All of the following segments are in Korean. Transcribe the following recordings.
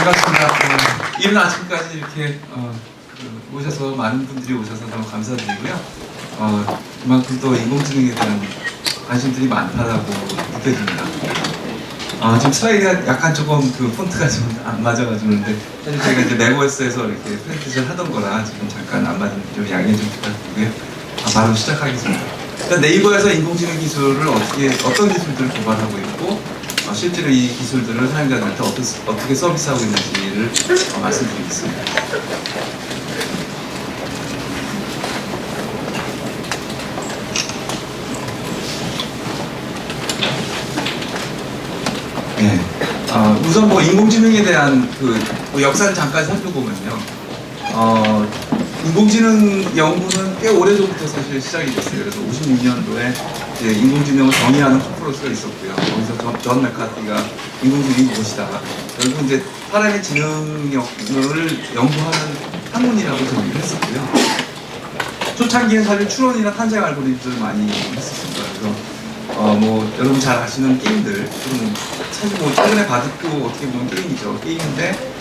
반갑습니다. 이른 아침까지 이렇게 오셔서 많은 분들이 오셔서 너무 감사드리고요. 그만큼 또 인공지능에 대한 관심들이 많다라고 느껴집니다. 지금 슬라이드가 약간 조금 그 폰트가 좀 안 맞아가지고 그런데 사실 저희가 이제 네버에스에서 이렇게 프레젠테이션 하던 거라 지금 잠깐 안 맞은 좀 양해 좀 부탁드리고요. 바로 시작하겠습니다. 일단 네이버에서 인공지능 기술을 어떤 기술들을 개발하고 있고 실제로 이 기술들을 사용자들한테 어떻게 서비스하고 있는지를 말씀드리겠습니다. 네. 우선 뭐 인공지능에 대한 그 역사를 잠깐 살펴보면요. 인공지능 연구는 꽤 오래전부터 사실 시작이 됐어요. 그래서 56년도에 이제 인공지능을 정의하는 컨퍼런스가 있었고요. 거기서 존 맥카티가 인공지능이 무엇이다. 결국 이제 사람의 지능을 연구하는 학문이라고 정의를 했었고요. 초창기엔 사실 추론이나 탄생 알고리즘들을 많이 했었습니다. 그래서 뭐 여러분 잘 아시는 게임들, 사실 뭐 최근에 바둑도 어떻게 보면 게임이죠. 게임인데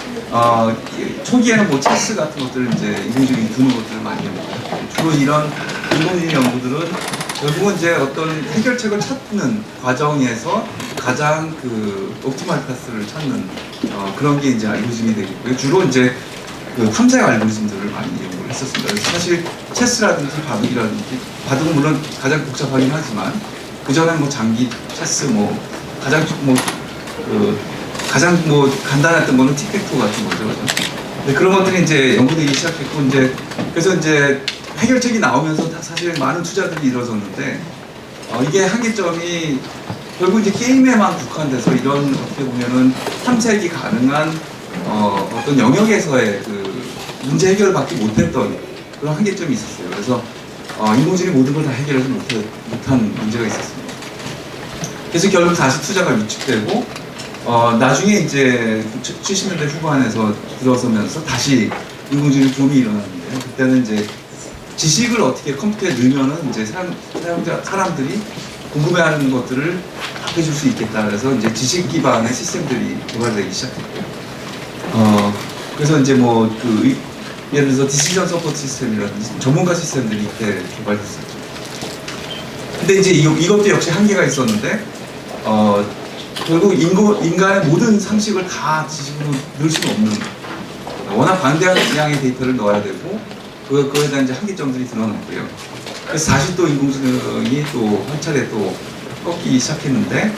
초기에는 뭐 체스 같은 것들을 이제 인공지능이 두는 것들을 많이 연구해요. 주로 이런 인공지능 연구들은 결국은 이제 어떤 해결책을 찾는 과정에서 가장 그 옵티멀 파스를 찾는 그런 게 이제 알고리즘이 되겠고요. 주로 이제 그 탐색 알고리즘들을 많이 연구를 했었습니다. 그래서 사실 체스라든지 바둑이라든지 바둑은 물론 가장 복잡하긴 하지만 그 전에 뭐 장기 체스 가장 간단했던 거는 티켓토 같은 거죠. 네, 그런 것들이 이제 연구되기 시작했고 그래서 이제 해결책이 나오면서 사실 많은 투자들이 이루어졌는데 이게 한계점이 결국 이제 게임에만 국한돼서 이런 어떻게 보면은 탐색이 가능한 어떤 영역에서의 그 문제 해결을 받지 못했던 그런 한계점이 있었어요. 그래서 인공지능이 모든 걸 다 해결하지 못한 문제가 있었습니다. 그래서 결국 다시 투자가 위축되고 나중에 이제 70년대 후반에서 들어서면서 다시 인공지능 붐이 일어났는데요. 그때는 이제 지식을 어떻게 컴퓨터에 넣으면은 이제 사람들이 궁금해하는 것들을 답해줄 수 있겠다. 그래서 이제 지식 기반의 시스템들이 개발되기 시작했고요. 그래서 이제 예를 들어서 디시전 서포트 시스템이라든지 전문가 시스템들이 이때 개발됐었죠. 근데 이제 이것도 역시 한계가 있었는데 결국 인간의 모든 상식을 다 지식으로 넣을 수는 없는 워낙 방대한 양의 데이터를 넣어야 되고 그거에 대한 이제 한계점들이 드러났고요. 그래서 다시 또 인공지능이 또 한 차례 또 꺾이기 시작했는데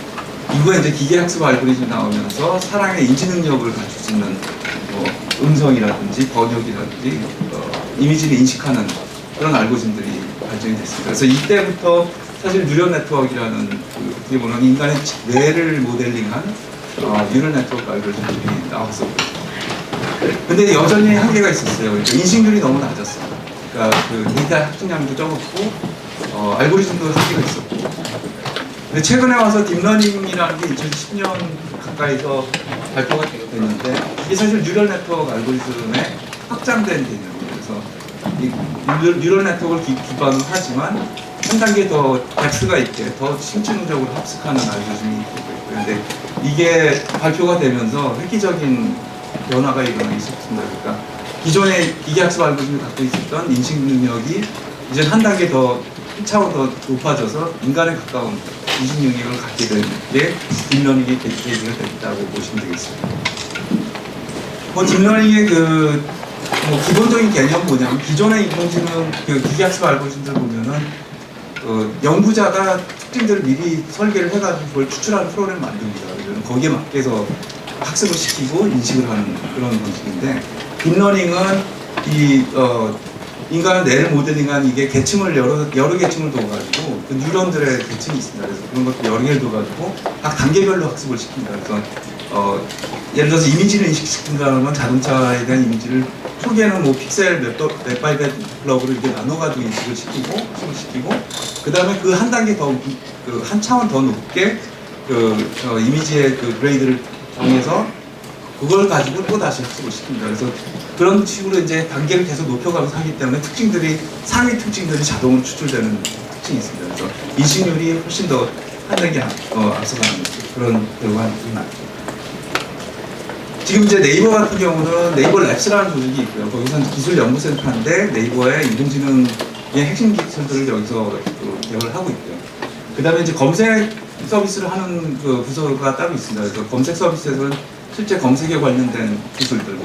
이후에 이제 기계학습 알고리즘이 나오면서 사람의 인지 능력을 갖출 수 있는 음성이라든지 번역이라든지 이미지를 인식하는 그런 알고리즘들이 발전이 됐습니다. 그래서 이때부터 사실 뉴럴 네트워크라는 어떻게 보면 인간의 뇌를 모델링한 뉴럴 네트워크 알고리즘들이 나왔었고요. 근데 여전히 한계가 있었어요. 그러니까 인식률이 너무 낮았어요. 그러니까 그 데이터 합성량도 적었고 알고리즘도 한계가 있었고. 근데 최근에 와서 딥러닝이라는 게 2010년 가까이서 발표가 됐는데 이게 사실 뉴럴 네트워크 알고리즘의 확장된 개념이에요. 그래서 이 뉴럴 네트워크를 기반으로 하지만 한 단계 더 덱스가 있게 더 심층적으로 합숙하는 알고리즘이 있고요. 그런데 이게 발표가 되면서 획기적인 변화가 일어나기 시작했습니다. 그러니까 기존의 기계학습 알고리즘이 갖고 있었던 인식 능력이 이제 한 단계 더, 한 차원 더 높아져서 인간에 가까운 인식 능력을 갖게 된 게 딥러닝의 계기가 됐다고 보시면 되겠습니다. 딥러닝의 기본적인 개념은 뭐냐면 기존의 인공지능 기계학습 알고리즘들 보면은 연구자가 특징들을 미리 설계를 해가지고 그걸 추출하는 프로그램을 만듭니다. 그래서 거기에 맞게서 학습을 시키고 인식을 하는 그런 방식인데 딥러닝은 인간의 뇌를 모델링한 이게 계층을 여러 계층을 둬가지고 그 뉴런들의 계층이 있습니다. 그래서 그런 것들 여러 개를 둬가지고 각 단계별로 학습을 시킵니다. 그래서 예를 들어서 이미지를 인식시킨다는 건 자동차에 대한 이미지를 초기에는 뭐 픽셀 몇 바이 몇 블럭으로 이렇게 나눠가지고 인식을 시키고 그 다음에 그 한 단계 더 한 차원 더 높게 이미지의 그레이드를 정해서 그걸 가지고 또 다시 학습을 시킵니다. 그래서 그런 식으로 이제 단계를 계속 높여가면서 하기 때문에 상위 특징들이 자동으로 추출되는 특징이 있습니다. 그래서 인식률이 훨씬 더 한 단계 앞서가는 그런 결과가 나옵니다. 지금 이제 네이버 같은 경우는 네이버 랩스라는 조직이 있고요. 거기서는 기술연구센터인데 네이버의 인공지능의 핵심 기술들을 여기서 개발을 하고 있고요. 그 다음에 이제 검색 서비스를 하는 그 부서가 따로 있습니다. 그래서 검색 서비스에서는 실제 검색에 관련된 기술들,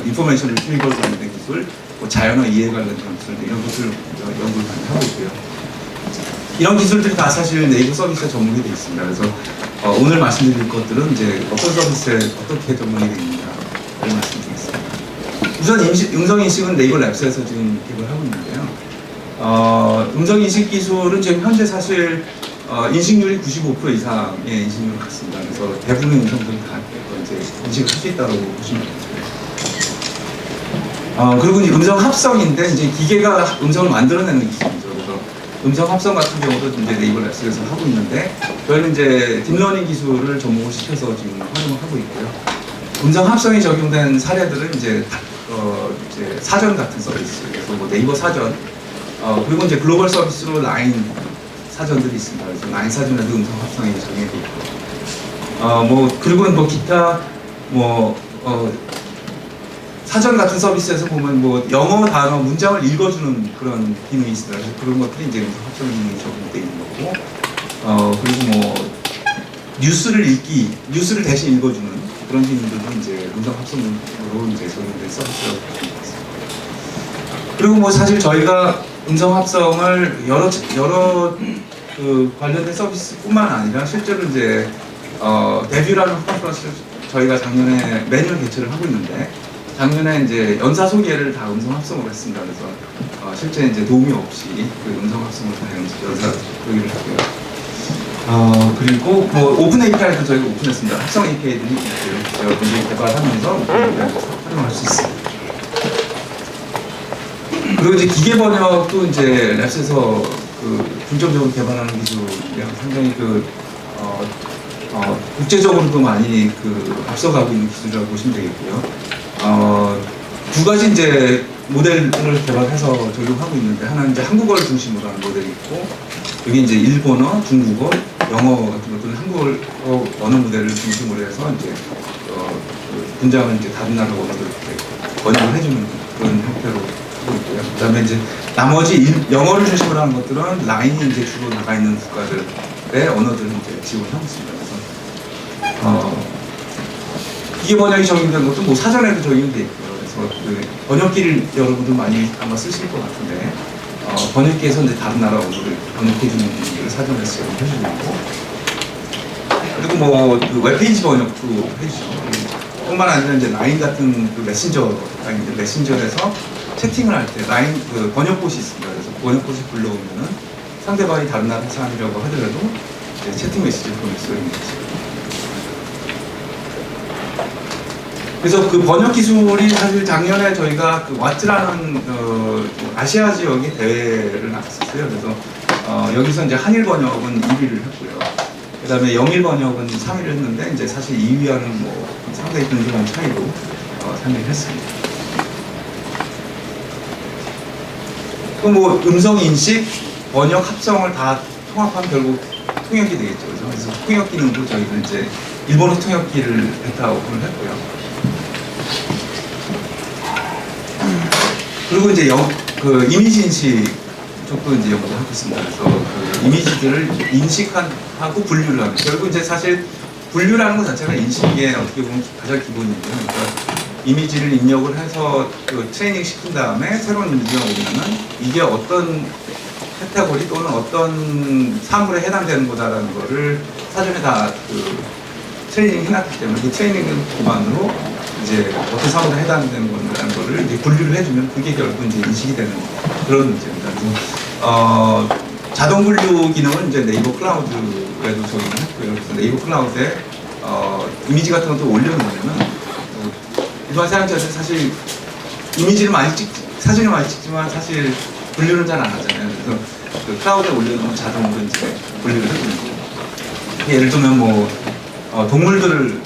인포메이션 리트리버 관련된 기술, 자연어 이해 관련된 기술 이런 것을 연구를 많이 하고 있고요. 이런 기술들이 다 사실 네이버 서비스에 접목이 되어 있습니다. 그래서 오늘 말씀드릴 것들은 이제 어떤 서비스에 어떻게 접목이 되어 있는가를 말씀드리겠습니다. 우선 음성인식은 네이버 랩스에서 지금 개발하고 있는데요. 음성인식 기술은 지금 현재 사실 인식률이 95% 이상의 인식률을 갖습니다. 그래서 대부분의 음성들이 다 이제 인식을 할 수 있다고 보시면 됩니다. 그리고 이제 음성 합성인데 이제 기계가 음성을 만들어내는 기술이죠. 그래서 음성 합성 같은 경우도 이제 네이버 랩스에서 하고 있는데 저희는 이제 딥러닝 기술을 접목을 시켜서 지금 활용을 하고 있고요. 음성 합성이 적용된 사례들은 이제 사전 같은 서비스, 그래서 뭐 네이버 사전, 그리고 이제 글로벌 서비스로 라인 사전들이 있습니다. 그래서 라인 사전에도 음성 합성이 적용되어 있고, 그리고 뭐 기타 사전 같은 서비스에서 보면 뭐 영어 단어 문장을 읽어주는 그런 기능이 있습니다. 그런 것들이 이제 음성 합성 기능이 적용되어 있는 거고, 그리고 뭐 뉴스를 대신 읽어주는 그런 기능들도 이제 음성 합성으로 이제 적용된 서비스라고 보시면 되겠습니다. 그리고 뭐 사실 저희가 음성 합성을 여러 그 관련된 서비스뿐만 아니라 실제로 이제 데뷔라는 컨퍼런스를 저희가 작년에 매년 개최를 하고 있는데 작년에 이제 연사 소개를 다 음성 합성으로 했습니다. 그래서 실제 이제 도움이 없이 그 음성 합성을 다 연사 소개를 했고요. 그리고 뭐 오픈 API도 저희가 오픈했습니다. 합성 API들이 있고요. 여러분들이 개발하면서 오픈 API를 활용할 수 있습니다. 그리고 이제 기계 번역도 이제 랩스에서 중점적으로 개발하는 기술이랑 상당히 국제적으로도 많이 앞서가고 있는 기술이라고 보시면 되겠고요. 두 가지 이제 모델을 개발해서 적용하고 있는데 하나는 이제 한국어를 중심으로 하는 모델이 있고 여기 이제 일본어, 중국어, 영어 같은 것들은 한국어 언어 모델을 중심으로 해서 이제 분장을 이제 다른 나라 언어들 이렇게 번역을 해주는 그런 형태로 하고 있고요. 그다음에 이제 나머지 영어를 중심으로 하는 것들은 라인이 이제 주로 나가 있는 국가들의 언어들을 이제 지원하고 있습니다. 그래서 기계 번역이 적용된 것도 뭐 사전에도 적용돼 있고요. 그래서 번역기를 여러분들 많이 아마 쓰실 것 같은데 번역기에서 이제 다른 나라 언어를 번역해주는 기능을 사전에 적용해주고 있고 그리고 뭐 웹페이지 번역도 해주죠. 뿐만 아니라 이제 라인 같은 메신저가 있는데 메신저에서 채팅을 할 때 라인 번역봇이 있습니다. 그래서 번역봇이 불러오면은 상대방이 다른 나라 사람이라고 하더라도 이제 채팅 메시지를 보낼 수가 있는 거죠. 그래서 그 번역 기술이 사실 작년에 저희가 와트라는 아시아 지역의 대회를 나갔었어요. 그래서 여기서 이제 한일 번역은 1위를 했고요. 그 다음에 영일 번역은 3위를 했는데 이제 사실 2위와는 뭐 상당히 근소한 차이로 3위를 했습니다. 또 뭐 음성 인식, 번역 합성을 다 통합하면 결국 통역이 되겠죠. 그래서 통역 기능도 저희는 이제 일본어 통역기를 베타 오픈을 했고요. 그리고 이제 이미지 인식 쪽도 이제 연구를 하고 있습니다. 그래서 이미지들을 인식하고 분류를 하는. 결국 이제 사실 분류라는 것 자체가 인식의 어떻게 보면 가장 기본이고요. 그러니까 이미지를 입력을 해서 트레이닝 시킨 다음에 새로운 이미지가 오면은 이게 어떤 카테고리 또는 어떤 사물에 해당되는 거다라는 거를 사전에 다 트레이닝 해놨기 때문에 그 트레이닝을 기반으로 이제 어떤 사물에 해당되는 거라는 거를 이제 분류를 해주면 그게 결국 이제 인식이 되는 그런 문제입니다. 그래서 자동 분류 기능은 이제 네이버 클라우드에도 적용을 했고요. 그래서 네이버 클라우드에 이미지 같은 것도 올려놓으면은 일반 사용자들은 사실 이미지를 사진을 많이 찍지만 사실 분류는 잘 안 하잖아요. 그래서 클라우드에 올려놓으면 자동으로 이제 분류를 해주는 거예요. 예를 들면 뭐 동물들을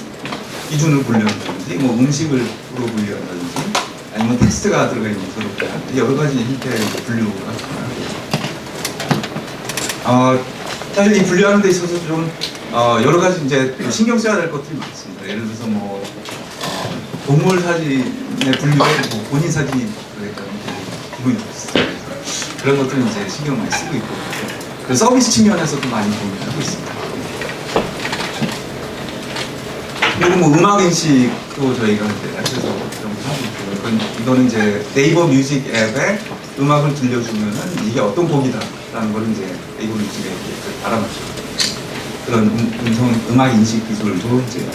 기준으로 분류한다든지 뭐 음식으로 분류한다든지 아니면 텍스트가 들어가 있는 것으로 여러 가지 형태의 분류가 가능합니다. 사실 이 분류하는 데 있어서 좀 여러 가지 이제 신경 써야 될 것들이 많습니다. 예를 들어서 뭐 동물 사진에 분류해 뭐 본인 사진이 그랬다는 기분이 들었어요. 그런 것들은 이제 신경 많이 쓰고 있고 그 서비스 측면에서도 많이 고민을 하고 있습니다. 그리고 뭐 음악 인식도 저희가 이제 앱에서 하고 있고요. 이거는 이제 네이버 뮤직 앱에 음악을 들려주면은 이게 어떤 곡이다라는 걸 이제 네이버 뮤직에 이렇게 알아맞히고 그런 음악 인식 기술도 이제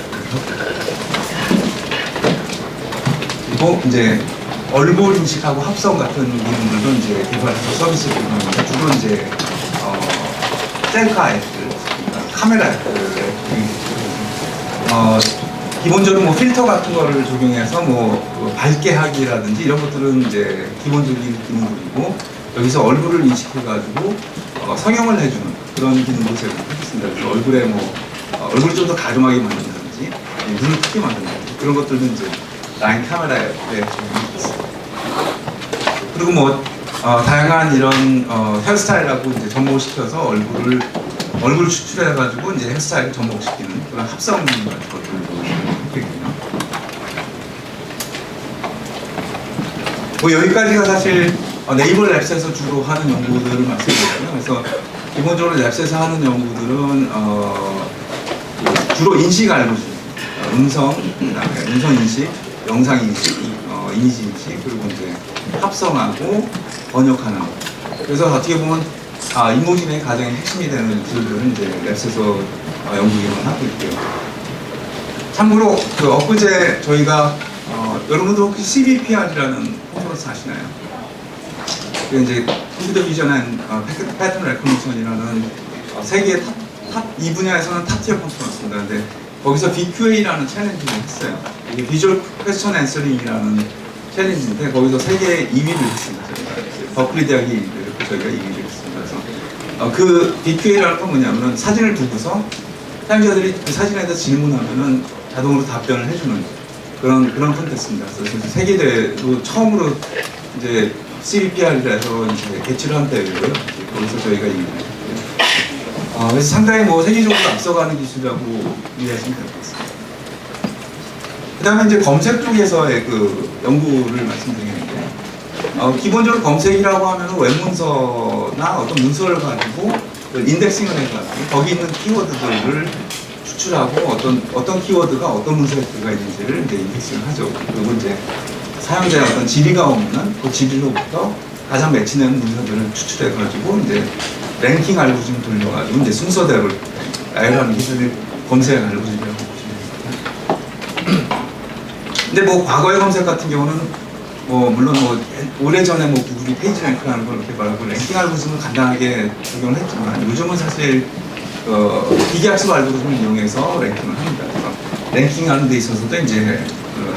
그리고 이제 얼굴 인식하고 합성 같은 기능들도 이제 개발해서 서비스 기능인데 주로 이제 셀카 앱들, 카메라 앱들 기본적으로 뭐 필터 같은 거를 적용해서 뭐 밝게 하기라든지 이런 것들은 이제 기본적인 기능들이고 여기서 얼굴을 인식해가지고 성형을 해주는 그런 기능도 제가 하겠습니다. 그래서 얼굴에 뭐 얼굴을 좀 더 가름하게 만든다든지 눈을 크게 만든다든지 그런 것들은 이제 라인 카메라에 적용했습니다. 그리고 뭐 다양한 이런 헤어스타일하고 이제 접목시켜서 얼굴을 추출해가지고 이제 헤어스타일을 접목시키는 그런 합성 같은 것들도 있거든요. 뭐 여기까지가 사실 네이버 랩스에서 주로 하는 연구들을 말씀드려요. 그래서 기본적으로 랩스에서 하는 연구들은 주로 인식 알고리즘, 음성 인식, 영상 인식, 이미지 인식, 그리고 이제 합성하고 번역하는 것. 그래서 어떻게 보면 인공지능의 가장 핵심이 되는 기술들은 이제 랩스에서 연구기를 하고 있고요. 참고로 그 엊그제 저희가 여러분도 혹시 CVPR이라는 컨퍼런스 아시나요? 그 이제 컴퓨터 비전 앤 패턴 레코니션이라는 세계 이 분야에서는 탑티어 컨퍼런스입니다. 근데 거기서 BQA라는 챌린지를 했어요. 이게 비주얼 퀘스천 앤서링이라는 챌린지인데 거기서 세계 2위를 했습니다. 버클리 대학이 이렇게 저희가 2위를 했습니다. 그래서 그 BQA라는 건 뭐냐면 사진을 두고서 사용자들이 그 사진에 대해서 질문하면은 자동으로 답변을 해주는 그런 콘텐츠입니다. 그래서 세계대회로 처음으로 이제 CVPR이라서 이제 개최를 한 때이고요. 거기서 저희가 이기를 그래서 상당히 뭐 세계적으로 앞서가는 기술이라고 이해하시면 될 것 같습니다. 그 다음에 이제 검색 쪽에서의 그 연구를 말씀드리는데, 기본적으로 검색이라고 하면 웹문서나 어떤 문서를 가지고 인덱싱을 해가지고 거기 있는 키워드들을 추출하고 어떤 키워드가 어떤 문서에 들어가 있는지를 이제 인덱싱을 하죠. 그리고 이제 사용자의 어떤 지리가 없는 그 지리로부터 가장 매치되는 문서들을 추출해가지고 이제 랭킹 알고리즘 돌려가지고 이제 순서대로 나열하는 기술을 검색 알고리즘이라고 보시면 됩니다. 근데 뭐 과거의 검색 같은 경우는 뭐 물론 뭐 오래전에 뭐 구글이 페이지 랭크라는 걸 이렇게 말하고 랭킹 알고리즘을 간단하게 적용을 했지만 요즘은 사실 기계학습 알고리즘을 이용해서 랭킹을 합니다. 그래서 랭킹하는 데 있어서도 이제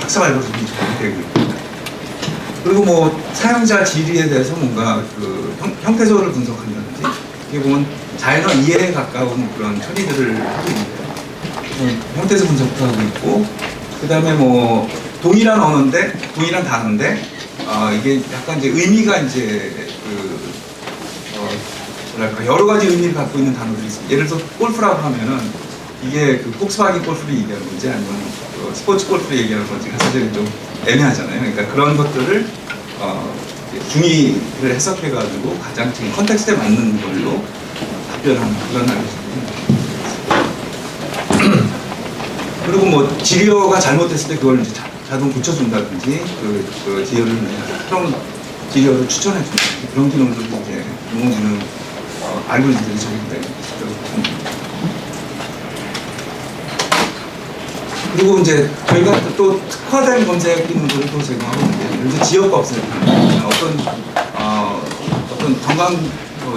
학습 알고리즘이 적용이 되고 있습니다. 그리고 뭐 사용자 지리에 대해서 뭔가 그 형태소를 분석한다든지 이게 보면 자연어 이해에 가까운 그런 처리들을 하고 있는데요. 형태소 분석도 하고 있고 그 다음에 뭐 동일한 언어인데 동일한 단어인데 이게 약간 이제 의미가 이제 뭐랄까 여러 가지 의미를 갖고 있는 단어들이 있습니다. 예를 들어서 골프라고 하면은 이게 그 폭스바겐 골프를 얘기하는 건지 아니면 스포츠 골프를 얘기하는 건지 사실은 좀 애매하잖아요. 그러니까 그런 것들을 중의를 해석해가지고 가장 지금 컨텍스트에 맞는 걸로 답변하는 그런 알고리즘입니다. 그리고 뭐 지리어가 잘못됐을 때 그걸 이제 자동 고쳐준다든지 그 지리어를 새로운 지리어를 추천해주는 그런 기능들도 이제 인공지능 알고리즘들이 적용되는 것이죠. 그리고 이제 저희가 또 특화된 검색 기능들을 또 제공하고 있는데, 예를 들어 지역 검색, 어떤 관광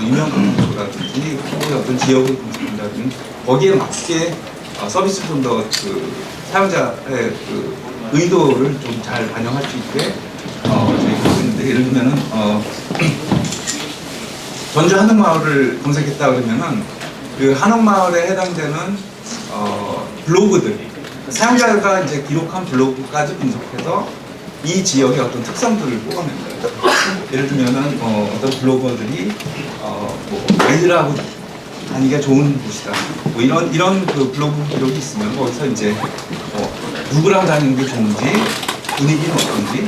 유명 관광지라든지 어떤 지역을 검색한다든지 거기에 맞게 서비스를 좀 더 그 사용자의 그 의도를 좀 잘 반영할 수 있게 저희가 하고 있는데, 예를 들면은 전주 한옥마을을 검색했다 그러면은 그 한옥마을에 해당되는 블로그들 사용자가 이제 기록한 블로그까지 분석해서 이 지역의 어떤 특성들을 뽑아냅니다. 예를 들면은 어떤 블로거들이 뭐 아이들하고 다니기가 좋은 곳이다. 뭐 이런 그 블로그 기록이 있으면 거기서 이제 누구랑 다니는 게 좋은지 분위기는 어떤지,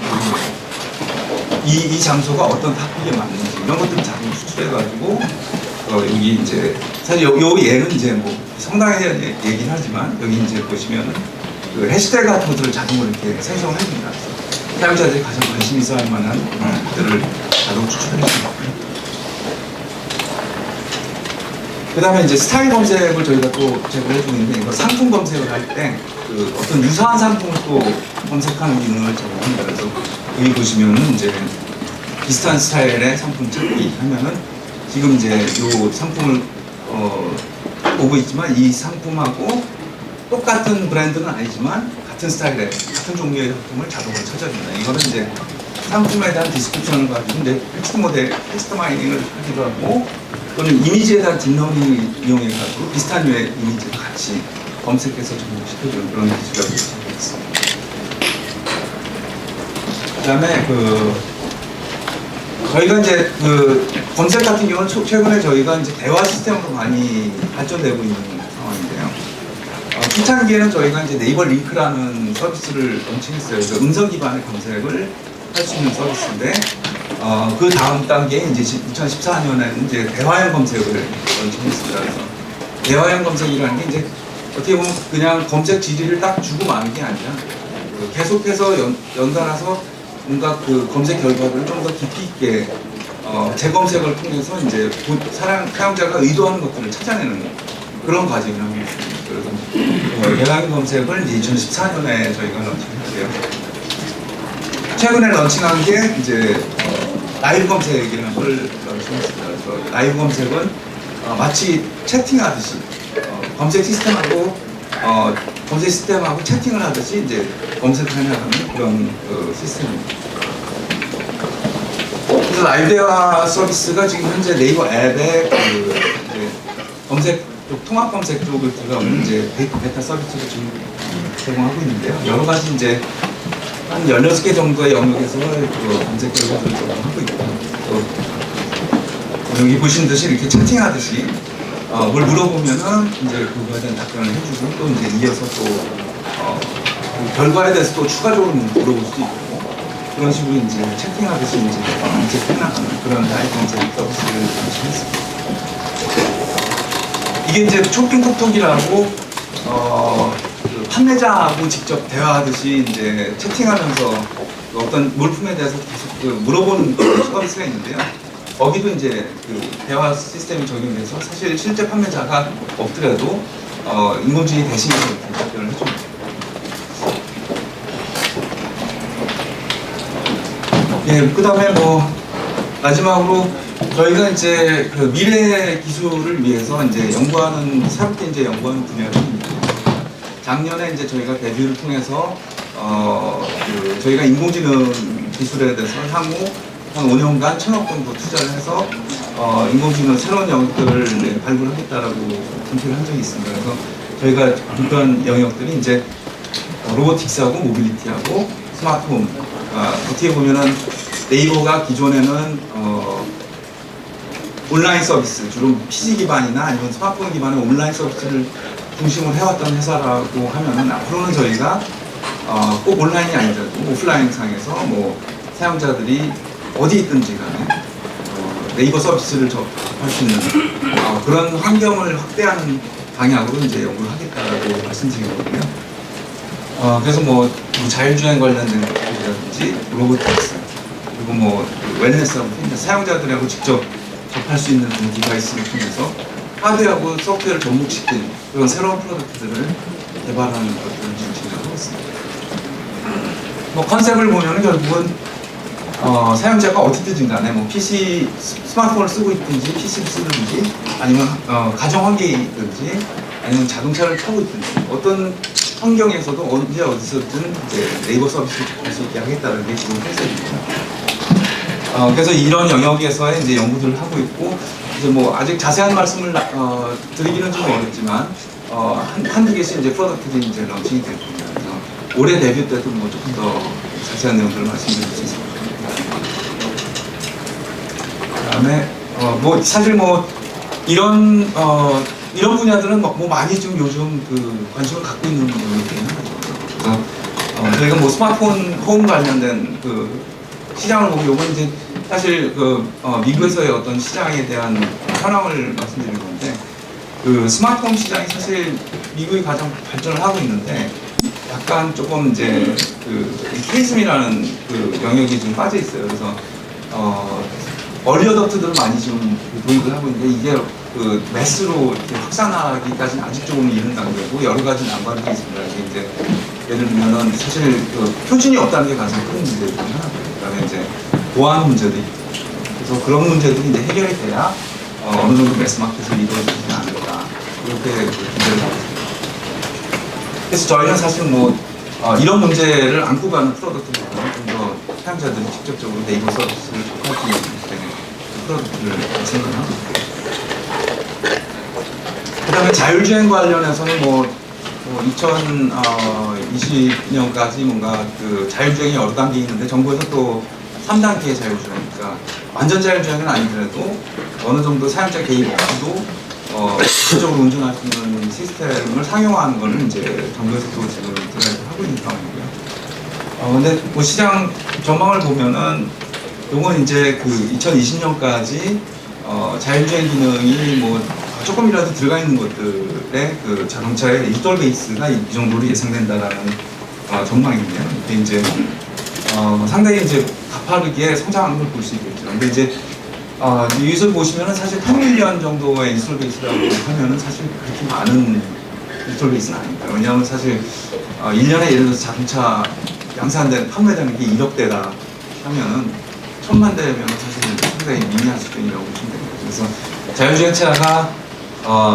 이 장소가 어떤 토픽에 맞는지 이런 것들을 자꾸 추출해가지고 여기 이제 사실 요 예는 이제 뭐 상당히 얘기는 하지만 여기 이제 보시면은 그 해시태그 같은 것들을 자동으로 이렇게 생성을 해줍니다. 사용자들이 가장 관심 있어 할 만한 것들을 자동 추출해 줍니다. 그 다음에 이제 스타일 검색을 저희가 또 제공해 주는데 이거 상품 검색을 할 때 그 어떤 유사한 상품을 또 검색하는 기능을 제공합니다. 그래서 여기 보시면은 이제 비슷한 스타일의 상품 찾기 하면은 지금 이제 이 상품을 보고 있지만 이 상품하고 똑같은 브랜드는 아니지만 같은 스타일의 같은 종류의 상품을 자동으로 찾아줍니다. 이거는 이제 상품에 대한 디스크립션을 가지고 이제 텍스트 마이닝을 하기도 하고 또는 이미지에 대한 딥러닝을 이용해가지고 비슷한 류의 이미지를 같이 검색해서 접목시켜주는 그런 기술이라고 생각했습니다. 그 다음에 저희가 이제 검색 같은 경우는 최근에 저희가 이제 대화 시스템으로 많이 발전되고 있는 상황인데요. 초창기에는 저희가 이제 네이버 링크라는 서비스를 런칭했어요. 그래서 음성 기반의 검색을 할 수 있는 서비스인데, 그 다음 단계에 이제 2014년에는 이제 대화형 검색을 런칭했습니다. 그래서 대화형 검색이라는 게 이제 어떻게 보면 그냥 검색 지리를 딱 주고 마는 게 아니라 계속해서 연달아서 뭔가 그 검색 결과를 좀 더 깊이 있게 재검색을 통해서 이제 사용자가 의도하는 것들을 찾아내는 그런 과정을 하고 있습니다. 그래서 대화형 검색을 이제 2014년에 저희가 런칭했고요. 최근에 런칭한 게 이제 라이브 검색이라는 걸 런칭했습니다. 그래서 라이브 검색은 마치 채팅하듯이 검색 시스템하고 채팅을 하듯이 이제 검색을 해나가는 그런 시스템입니다. 그래서 라이브 대화 서비스가 지금 현재 네이버 앱에 검색 통합 검색 쪽을 들어가면 이제 베타 서비스를 지금 제공하고 있는데요. 여러 가지 이제 한 16개 정도의 영역에서 검색 결과들을 제공하고 있고, 또 여기 보신 듯이 이렇게 채팅하듯이 뭘 물어보면은 이제 그거에 대한 답변을 해주고 또 이제 이어서 또 그 결과에 대해서 또 추가적으로 물어볼 수도 있고 그런 식으로 이제 채팅하듯이 이제 해나가는 그런 라이브 검색 서비스를 진행했습니다. 이게 이제 쇼핑톡톡이라고 그 판매자하고 직접 대화하듯이 이제 채팅하면서 어떤 물품에 대해서 계속 물어보는 서비스가 있는데요. 거기도 이제 그 대화 시스템이 적용돼서 사실 실제 판매자가 없더라도 인공지능이 대신해서 이렇게 답변을 해줍니다. 예, 그 다음에 뭐 마지막으로 저희가 이제 그 미래 기술을 위해서 이제 새롭게 이제 연구하는 분야입니다. 작년에 이제 저희가 데뷔를 통해서 저희가 인공지능 기술에 대해서 향후 한 5년간 1,000억 정도 투자를 해서 인공지능 새로운 영역들을 발굴하겠다라고 공표를 한 적이 있습니다. 그래서 저희가 발표한 영역들이 이제 로보틱스하고 모빌리티하고 스마트홈. 어떻게 보면은 네이버가 기존에는 온라인 서비스, 주로 PC 기반이나 아니면 스마트폰 기반의 온라인 서비스를 중심으로 해왔던 회사라고 하면은 앞으로는 저희가 꼭 온라인이 아니더라도 오프라인 상에서 뭐 사용자들이 어디 있든지 간에 네이버 서비스를 접할 수 있는 그런 환경을 확대하는 방향으로 이제 연구를 하겠다라고 말씀드리거든요. 그래서 뭐 자율주행 관련된 것들이라든지 로보틱스 그리고 뭐 웰네스하고 피트니스 사용자들하고 직접 접할 수 있는 디바이스를 통해서 하드웨어하고 소프트웨어를 접목시킨 그런 새로운 프로덕트들을 개발하는 것들을 지금 진행하고 있습니다. 뭐 컨셉을 보면은 결국은 사용자가 어디든지 간에 뭐 PC, 스마트폰을 쓰고 있든지 PC를 쓰든지 아니면 가정 환경에 있든지 아니면 자동차를 타고 있든지 어떤 환경에서도 언제 어디서든 이제 네이버 서비스를 접할 수 있게 하겠다는 게 지금 컨셉입니다. 그래서 이런 영역에서의 이제 연구들을 하고 있고 이제 뭐 아직 자세한 말씀을 드리기는 좀 어렵지만 한두 개씩 이제 프로덕트들이 이제 런칭이 될 겁니다. 그래서 올해 데뷔 때도 뭐 조금 더 자세한 내용들을 말씀드릴 수 있을 것 같습니다. 그다음에 뭐 사실 뭐 이런 분야들은 뭐 많이 좀 요즘 그 관심을 갖고 있는 영역이긴 하죠. 그래서 저희가 뭐 스마트폰 홈 관련된 그 시장을 보고 요건 이제 사실 미국에서의 어떤 시장에 대한 현황을 말씀드린 건데 그 스마트폰 시장이 사실 미국이 가장 발전을 하고 있는데 약간 조금 이제 그 케이즘이라는 그 영역이 좀 빠져 있어요. 그래서 얼리 어답터들을 많이 좀 도입을 하고 있는데 이게 그 매스로 이렇게 확산하기까지는 아직 조금 이른 단계고 여러 가지 난관들이 있습니다. 이제 예를 들면은 사실 그 표준이 없다는 게 가장 큰 문제 중에 하나고요. 그다음에 이제 보안 문제도 있고 그래서 그런 문제들이 이제 해결이 돼야 어느 정도 매스 마켓을 이루어지지 않을까 이렇게 기대를 하고 있습니다. 그래서 저희는 사실 뭐 이런 문제를 안고 가는 프로덕트보다는 좀 더 사용자들이 직접적으로 네이버 서비스를 접할 수 있는 프로덕트를 생각하고 있고요. 그 다음에 자율주행 관련해서는 뭐 2020년까지 뭔가 그 자율주행이 여러 단계 있는데 정부에서 또 3단계의 자율주행이니까 완전 자율주행은 아니더라도 어느 정도 사용자 개입 없이도 직접적으로 운전할 수 있는 시스템을 상용화하는 거는 이제 정부에서 또 지금 드라이브 하고 있는 상황이고요. 근데 뭐 시장 전망을 보면은 요건 이제 그 2020년까지 자율주행 기능이 뭐 조금이라도 들어가 있는 것들의 그 자동차의 인스톨 베이스가 이 정도로 예상된다라는 전망이고요. 이게 이제 상당히 이제 가파르게 성장하는 걸 볼 수 있겠죠. 근데 이제 여기서 보시면은 사실 8밀리언 정도의 인스톨 베이스라고 하면은 사실 그렇게 많은 인스톨 베이스는 아닙니다. 왜냐하면 사실 1년에 예를 들어서 자동차 양산된 판매량이 1억 대다 하면은 1000만 대면 사실 상당히 미미한 수준이라고 보시면 됩니다. 그래서 자율주행차가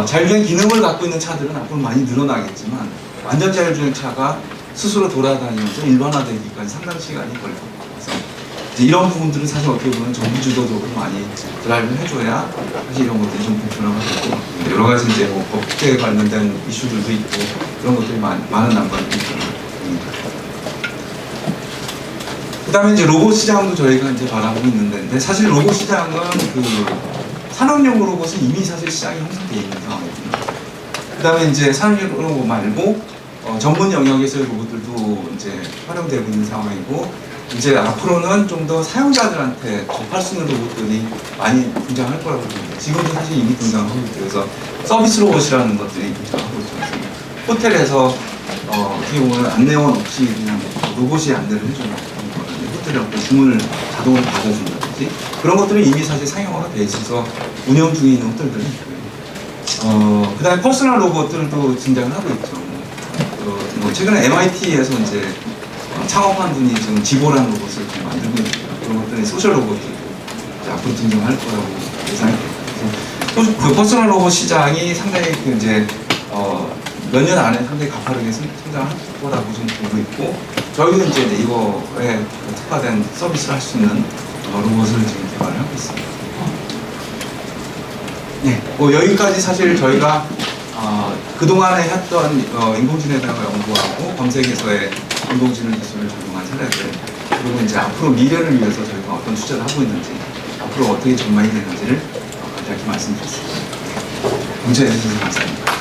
자율주행 기능을 갖고 있는 차들은 앞으로 많이 늘어나겠지만 완전 자율주행 차가 스스로 돌아다니면서 일반화되기까지 상당히 시간이 걸려요. 그래서 이제 이런 부분들은 사실 어떻게 보면 정부 주도적으로 많이 드라이브를 해줘야 사실 이런 것들이 좀 보편화가 되고 여러 가지 이제 뭐 법규에 관련된 이슈들도 있고 그런 것들이 많은 난관들이 있습니다. 그 다음에 이제 로봇 시장도 저희가 이제 바라보고 있는데 사실 로봇 시장은 그 산업용 로봇은 이미 사실 시장이 형성되어 있는 상황이거든요. 그 다음에 이제 산업용 로봇 말고 전문 영역에서의 로봇들도 이제 활용되고 있는 상황이고 이제 앞으로는 좀 더 사용자들한테 접할 수 있는 로봇들이 많이 등장할 거라고 봅니다. 지금도 사실 이미 등장하고 있고 그래서 서비스 로봇이라는 것들이 등장하고 있습니다. 호텔에서 어떻게 보면 안내원 없이 그냥 로봇이 안내를 해주는 호텔에 어떤 주문을 자동으로 받아준다든지 그런 것들이 이미 사실 상용화가 되어 있어서 운영 중에 있는 호텔들이 있고요. 그 다음에 퍼스널 로봇들도 등장을 하고 있죠. 뭐 최근에 MIT에서 이제 창업한 분이 지금 지보라는 로봇을 좀 만들고 있는데요. 그런 것들이 소셜 로봇들도 앞으로 등장할 거라고 예상이 됩니다. 그 퍼스널 로봇 시장이 상당히 이제 몇 년 안에 상당히 가파르게 성장할 거라고 좀 보고 있고 저희도 이제 네이버에 특화된 서비스를 할 수 있는 로봇을 지금 개발을 하고 있습니다. 네, 뭐 여기까지 사실 저희가 그동안에 했던 인공지능에 대한 연구하고 검색에서의 인공지능 기술을 적용한 사례들 그리고 이제 앞으로 미래를 위해서 저희가 어떤 투자를 하고 있는지 앞으로 어떻게 전망이 되는지를 간략히 말씀드렸습니다. 문제 해주셔서 감사합니다.